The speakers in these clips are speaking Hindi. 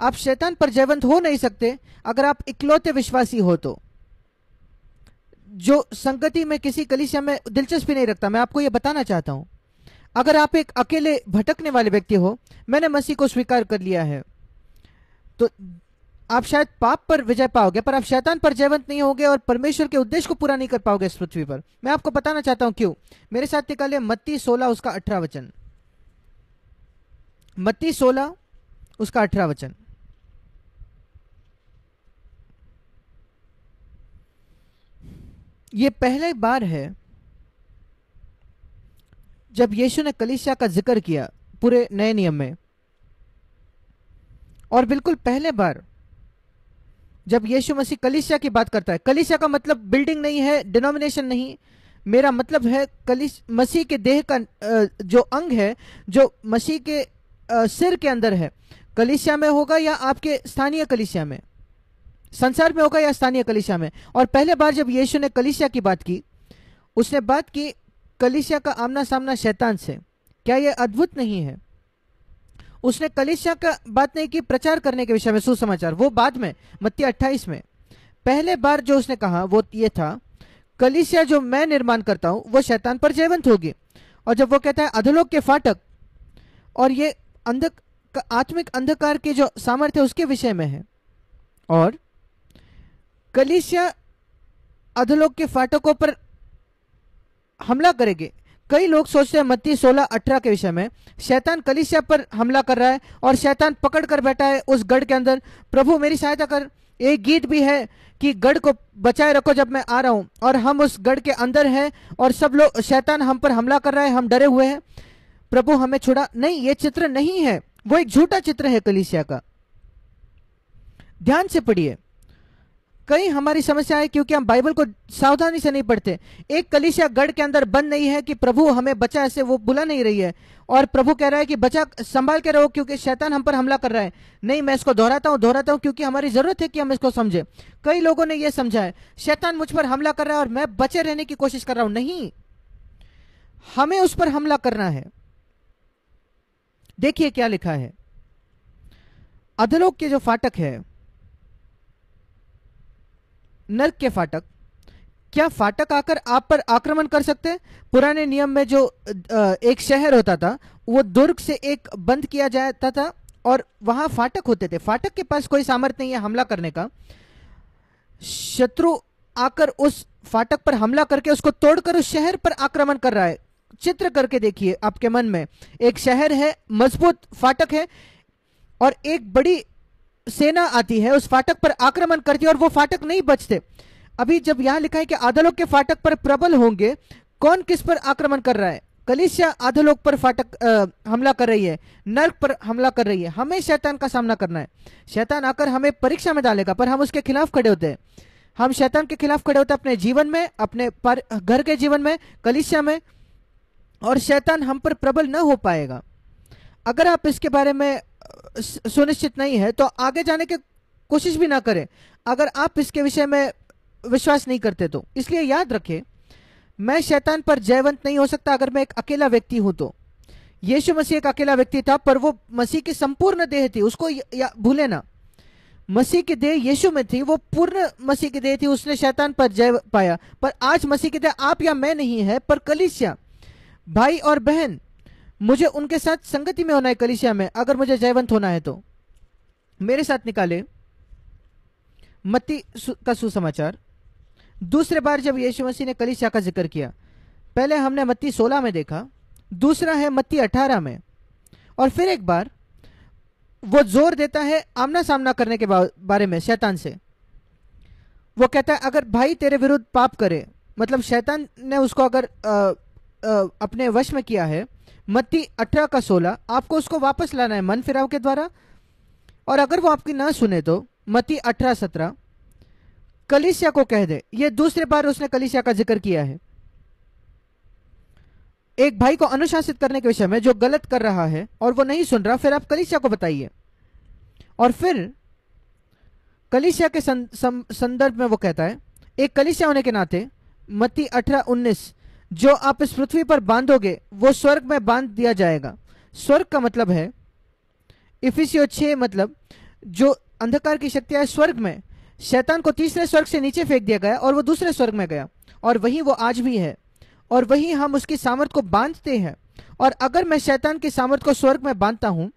आप शैतान पर जयवंत हो नहीं सकते अगर आप इकलौते विश्वासी हो तो, जो संगति में किसी कलीसिया में दिलचस्पी नहीं रखता। मैं आपको यह बताना चाहता हूं, अगर आप एक अकेले भटकने वाले व्यक्ति हो, मैंने मसीह को स्वीकार कर लिया है, तो आप शायद पाप पर विजय पाओगे, पर आप शैतान पर जयवंत नहीं होगे और परमेश्वर के उद्देश्य को पूरा नहीं कर पाओगे इस पृथ्वी पर। मैं आपको बताना चाहता हूं क्यों। मेरे साथ निकालिए मत्ती 16 उसका 18 वचन। मत्ती 16 उसका 18 वचन। ये पहली बार है जब यीशु ने कलीसिया का जिक्र किया पूरे नए नियम में, और बिल्कुल पहले बार जब यीशु मसीह कलीसिया की बात करता है। कलीसिया का मतलब बिल्डिंग नहीं है, डिनोमिनेशन नहीं, मेरा मतलब है मसीह के देह का जो अंग है, जो मसीह के सिर के अंदर है। कलीसिया में होगा या आपके स्थानीय कलीसिया में, संसार में होगा या स्थानीय कलीसिया में। और पहले बार जब यीशु ने कलीसिया की बात की, उसने बात की कलीसिया का आमना सामना शैतान से। क्या यह अद्भुत नहीं है? उसने कलीसिया का बात नहीं की प्रचार करने के विषय में, सुसमाचार, वो बाद में मत्ती 28 में। पहले बार जो उसने कहा वो ये था, कलीसिया जो मैं निर्माण करता हूं वो शैतान पर जयवंत होगी। और जब वो कहता है अधोलोक के फाटक, और ये आत्मिक अंधकार के जो सामर्थ्य उसके विषय में है, और कलीसिया अधोलोक के फाटकों पर हमला करेगी। कई लोग सोचते हैं मत्ती 16-18 के विषय में शैतान कलीसिया पर हमला कर रहा है और शैतान पकड़ कर बैठा है उस गढ़ के अंदर। प्रभु मेरी सहायता कर। एक गीत भी है कि गढ़ को बचाए रखो जब मैं आ रहा हूं, और हम उस गढ़ के अंदर हैं और सब लोग, शैतान हम पर हमला कर रहा है, हम डरे हुए हैं, प्रभु हमें छुड़ा। नहीं, ये चित्र नहीं है, वो एक झूठा चित्र है कलीसिया का। ध्यान से पढ़िए। कई हमारी समस्या है क्योंकि हम बाइबल को सावधानी से नहीं पढ़ते। एक कलीसिया गढ़ के अंदर बंद नहीं है कि प्रभु हमें बचा, ऐसे वो बुला नहीं रही है, और प्रभु कह रहा है कि बचा, संभाल के रहो क्योंकि शैतान हम पर हमला कर रहा है। नहीं, मैं इसको दोहराता हूं क्योंकि हमारी जरूरत है कि हम इसको समझे। कई लोगों ने यह समझा है शैतान मुझ पर हमला कर रहा है और मैं बचे रहने की कोशिश कर रहा हूं। नहीं, हमें उस पर हमला करना है। देखिए क्या लिखा है, अधोलोक के जो फाटक है, नरक के फाटक, क्या फाटक आकर आप पर आक्रमण कर सकते हैं? पुराने नियम में जो एक शहर होता था वो दुर्ग से एक बंद किया जाता था और वहां फाटक होते थे। फाटक के पास कोई सामर्थ्य नहीं है हमला करने का। शत्रु आकर उस फाटक पर हमला करके उसको तोड़कर उस शहर पर आक्रमण कर रहा है। चित्र करके देखिए आपके मन में, एक शहर है, मजबूत फाटक है, और एक बड़ी सेना आती है, उस फाटक पर आक्रमण करती है और वो फाटक नहीं बचते। अभी जब यहां लिखा है कि अधोलोक के फाटक पर प्रबल होंगे, कौन किस पर आक्रमण कर रहा है? कलीसिया अधोलोक पर फाटक हमला कर रही है, नरक पर हमला कर रही है। हमें शैतान का सामना करना है। शैतान आकर हमें परीक्षा में डालेगा, पर हम उसके खिलाफ खड़े होते हैं। हम शैतान के खिलाफ खड़े होते हैं अपने जीवन में, अपने घर के जीवन में, कलीसिया में, और शैतान हम पर प्रबल न हो पाएगा। अगर आप इसके बारे में सुनिश्चित नहीं है तो आगे जाने की कोशिश भी ना करें, अगर आप इसके विषय में विश्वास नहीं करते तो। इसलिए याद रखें, मैं शैतान पर जयवंत नहीं हो सकता अगर मैं एक अकेला व्यक्ति हूं तो। यीशु मसीह एक अकेला व्यक्ति था, पर वो मसीह की संपूर्ण देह थी, उसको भूले ना। मसीह की देह यीशु में थी, वो पूर्ण मसीह की देह थी, उसने शैतान पर जय पाया। पर आज मसीह की देह आप या मैं नहीं है, पर कलीसिया, भाई और बहन, मुझे उनके साथ संगति में होना है कलीसिया में, अगर मुझे जयवंत होना है तो। मेरे साथ निकाले मत्ती का सुसमाचार। दूसरे बार जब यीशु मसीह ने कलीसिया का जिक्र किया, पहले हमने मत्ती 16 में देखा, दूसरा है मत्ती 18 में, और फिर एक बार वो जोर देता है आमना सामना करने के बारे में शैतान से। वो कहता है अगर भाई तेरे विरुद्ध पाप करे, मतलब शैतान ने उसको अगर अपने वश में किया है, मत्ती 18 का 16, आपको उसको वापस लाना है मन फिराव के द्वारा। और अगर वो आपकी ना सुने तो मत्ती 18-17, कलीसिया को कह दे। ये दूसरे बार उसने कलीसिया का जिक्र किया है, एक भाई को अनुशासित करने के विषय में जो गलत कर रहा है और वो नहीं सुन रहा, फिर आप कलीसिया को बताइए। और फिर कलीसिया के संदर्भ में वो कहता है, एक कलीसिया होने के नाते मत्ती 18-19, जो आप इस पृथ्वी पर बांधोगे वो स्वर्ग में बांध दिया जाएगा। स्वर्ग का मतलब है, इफिसियों 6, मतलब जो अंधकार की शक्तियां स्वर्ग में, शैतान को तीसरे स्वर्ग से नीचे फेंक दिया गया और वो दूसरे स्वर्ग में गया, और वही वो आज भी है, और वही हम उसकी सामर्थ को बांधते हैं। और अगर मैं शैतान की सामर्थ को स्वर्ग में बांधता हूं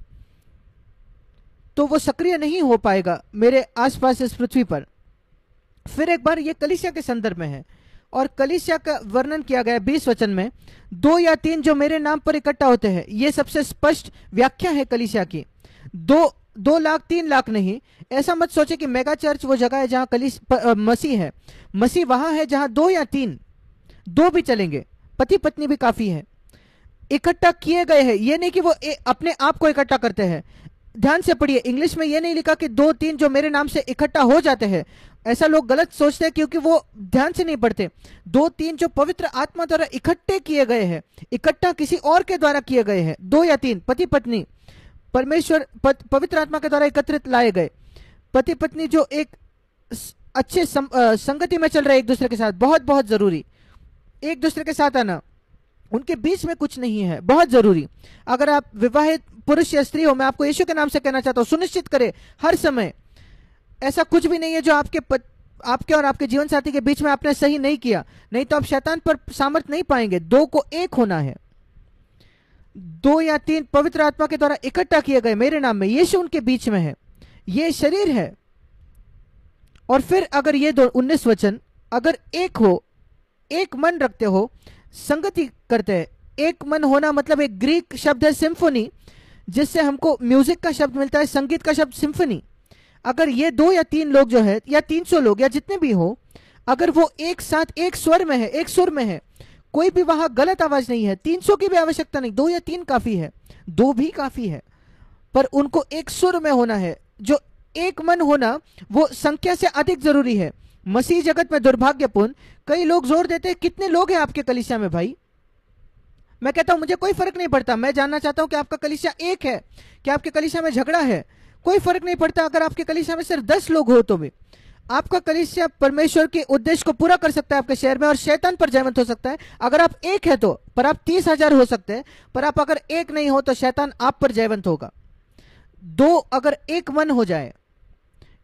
तो वो सक्रिय नहीं हो पाएगा मेरे आसपास इस पृथ्वी पर। फिर एक बार ये कलीसिया के संदर्भ में है, और कलीसिया का वर्णन किया गया 20 वचन में, 2 या 3 जो मेरे नाम पर इकट्ठा होते हैं। ये सबसे स्पष्ट व्याख्या है कलीसिया की। 2 लाख 3 लाख नहीं। ऐसा मत सोचे कि मेगा चर्च वो जगह है जहां मसीह है। मसीह वहां है जहां 2 या 3, 2 भी चलेंगे, पति पत्नी भी काफी है, इकट्ठा किए गए हैं। ये नहीं कि वो अपने आप को इकट्ठा करते हैं। ध्यान से पढ़िए, इंग्लिश में ये नहीं लिखा कि 2-3 जो मेरे नाम से इकट्ठा हो जाते हैं। ऐसा लोग गलत सोचते हैं क्योंकि वो ध्यान से नहीं पढ़ते। 2-3 जो पवित्र आत्मा द्वारा इकट्ठे किए गए हैं, इकट्ठा किसी और के द्वारा किए गए हैं। 2 या 3 पति पत्नी परमेश्वर पवित्र आत्मा के द्वारा एकत्रित लाए गए पति पत्नी, जो एक अच्छे संगति में चल रहे एक दूसरे के साथ, बहुत बहुत जरूरी। एक दूसरे के साथ आना, उनके बीच में कुछ नहीं है, बहुत जरूरी। अगर आप विवाहित पुरुष या स्त्री हो, मैं आपको यीशु के नाम से कहना चाहता हूं, सुनिश्चित करें हर समय ऐसा कुछ भी नहीं है जो आपके और आपके जीवन साथी के बीच में आपने सही नहीं किया, नहीं तो आप शैतान पर सामर्थ नहीं पाएंगे। 2 को एक होना है। 2 या 3 पवित्र आत्मा के द्वारा इकट्ठा किए गए मेरे नाम में, यीशु उनके बीच में है, ये शरीर है। और फिर अगर ये 19 वचन, अगर एक हो, एक मन रखते हो, संगति करते हैं। एक मन होना मतलब एक ग्रीक शब्द है सिम्फोनी, जिससे हमको म्यूजिक का शब्द मिलता है, संगीत का शब्द सिम्फनी। अगर ये 2 या 3 लोग जो है, या 300 लोग या जितने भी हो, अगर वो एक साथ एक स्वर में है, एक सुर में है, कोई भी वहां गलत आवाज नहीं है, 300 की भी आवश्यकता नहीं, 2 या 3 काफी है, 2 भी काफी है, पर उनको एक सुर में होना है। जो एक मन होना वो संख्या से अधिक जरूरी है। मसीह जगत में दुर्भाग्यपूर्ण, कई लोग जोर देते हैं कितने लोग हैं आपके कलीसिया में। भाई मैं कहता हूं मुझे कोई फर्क नहीं पड़ता, मैं जानना चाहता हूं कि आपका कलीसिया एक है, कि आपके कलीसिया में झगड़ा है, कोई फर्क नहीं पड़ता। अगर आपके कलीसिया में सिर्फ 10 लोग हो तो भी आपका कलीसिया परमेश्वर के उद्देश्य को पूरा कर सकता है आपके शहर में, और शैतान पर जयवंत हो सकता है। अगर आप एक है तो, पर आप 30,000 हो सकते हैं, पर आप अगर एक नहीं हो तो शैतान आप पर जयवंत होगा। 2 अगर एक मन हो जाए,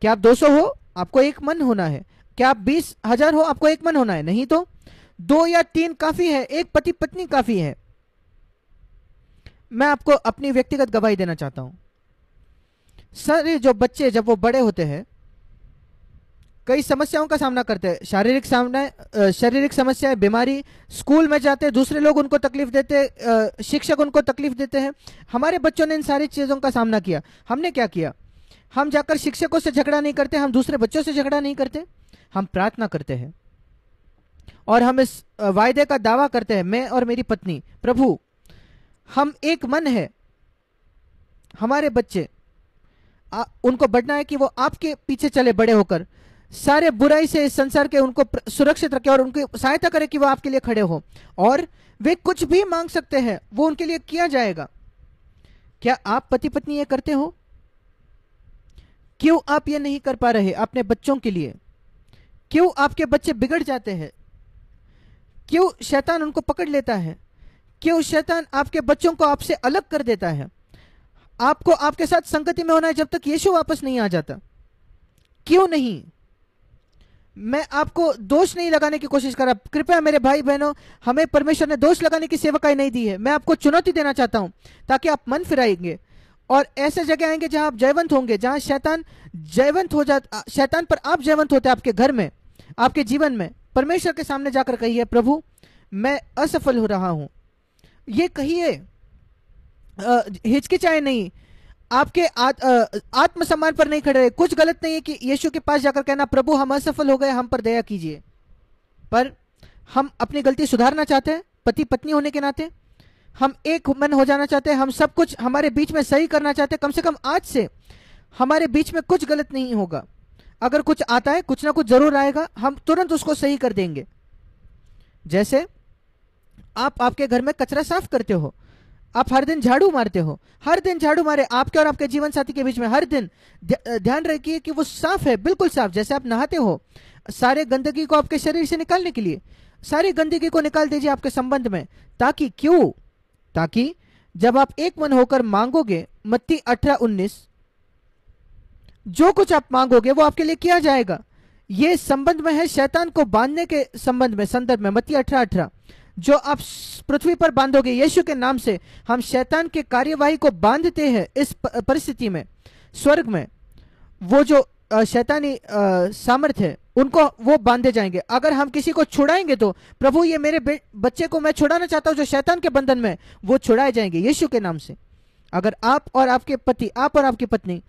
क्या आप 200 हो, आपको एक मन होना है। क्या आप 20,000 हो, आपको एक मन होना है। नहीं तो 2 या 3 काफी है, एक पति पत्नी काफी है। मैं आपको अपनी व्यक्तिगत गवाही देना चाहता हूं। सारे जो बच्चे जब वो बड़े होते हैं, कई समस्याओं का सामना करते हैं, शारीरिक समस्याएं, बीमारी, स्कूल में जाते हैं, दूसरे लोग उनको तकलीफ देते हैं, शिक्षक उनको तकलीफ देते हैं। हमारे बच्चों ने इन सारी चीजों का सामना किया। हमने क्या किया? हम जाकर शिक्षकों से झगड़ा नहीं करते, हम दूसरे बच्चों से झगड़ा नहीं करते, हम प्रार्थना करते हैं और हम इस वायदे का दावा करते हैं, मैं और मेरी पत्नी, प्रभु हम एक मन है। हमारे बच्चे उनको बढ़ना है कि वो आपके पीछे चले, बड़े होकर सारे बुराई से इस संसार के उनको सुरक्षित रखे और उनकी सहायता करे कि वो आपके लिए खड़े हो, और वे कुछ भी मांग सकते हैं वो उनके लिए किया जाएगा। क्या आप पति पत्नी ये करते हो? क्यों आप ये नहीं कर पा रहे अपने बच्चों के लिए? क्यों आपके बच्चे बिगड़ जाते हैं? क्यों शैतान उनको पकड़ लेता है? क्यों शैतान आपके बच्चों को आपसे अलग कर देता है? आपको आपके साथ संगति में होना है जब तक यीशु वापस नहीं आ जाता। क्यों नहीं? मैं आपको दोष नहीं लगाने की कोशिश कर रहा, कृपया मेरे भाई बहनों, हमें परमेश्वर ने दोष लगाने की सेवकाई नहीं दी है। मैं आपको चुनौती देना चाहता हूं ताकि आप मन फिराएंगे और ऐसे जगह आएंगे जहां आप जयवंत होंगे, जहां शैतान जयवंत हो जाता, शैतान पर आप जयवंत होते, आपके घर में, आपके जीवन में। परमेश्वर के सामने जाकर कहिए, प्रभु मैं असफल हो रहा हूं। ये कहिए, हिचकिचाए नहीं, आपके आत्मसम्मान पर नहीं खड़े रहे। कुछ गलत नहीं है कि यीशु के पास जाकर कहना, प्रभु हम असफल हो गए, हम पर दया कीजिए। पर हम अपनी गलती सुधारना चाहते हैं, पति पत्नी होने के नाते हम एक मन हो जाना चाहते हैं, हम सब कुछ हमारे बीच में सही करना चाहते हैं। कम से कम आज से हमारे बीच में कुछ गलत नहीं होगा। अगर कुछ आता है, कुछ ना कुछ जरूर आएगा, हम तुरंत उसको सही कर देंगे। जैसे आप आपके घर में कचरा साफ करते हो, आप हर दिन झाड़ू मारते हो, हर दिन झाड़ू मारे आपके और आपके जीवन साथी के बीच में, हर दिन ध्यान रखिए कि वो साफ है, बिल्कुल साफ। जैसे आप नहाते हो, सारे गंदगी को आपके शरीर से निकालने के लिए सारी गंदगी को निकाल दीजिए आपके संबंध में, ताकि क्यों? ताकि जब आप एक मन होकर मांगोगे, मत्ती 18:19, जो कुछ आप मांगोगे वो आपके लिए किया जाएगा। ये संबंध में है शैतान को बांधने के संबंध में, संदर्भ में मत्ती 18:18। जो आप पृथ्वी पर बांधोगे यीशु के नाम से, हम शैतान के कार्यवाही को बांधते हैं इस परिस्थिति में। स्वर्ग में वो जो शैतानी सामर्थ है उनको वो बांधे जाएंगे। अगर हम किसी को छुड़ाएंगे तो प्रभु ये मेरे बच्चे को मैं छुड़ाना चाहता हूं जो शैतान के बंधन में, वो छुड़ाए जाएंगे यीशु के नाम से। अगर आप और आपके पति, आप और आपकी पत्नी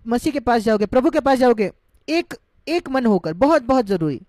मसीह के पास जाओगे, प्रभु के पास जाओगे, एक एक मन होकर, बहुत बहुत जरूरी।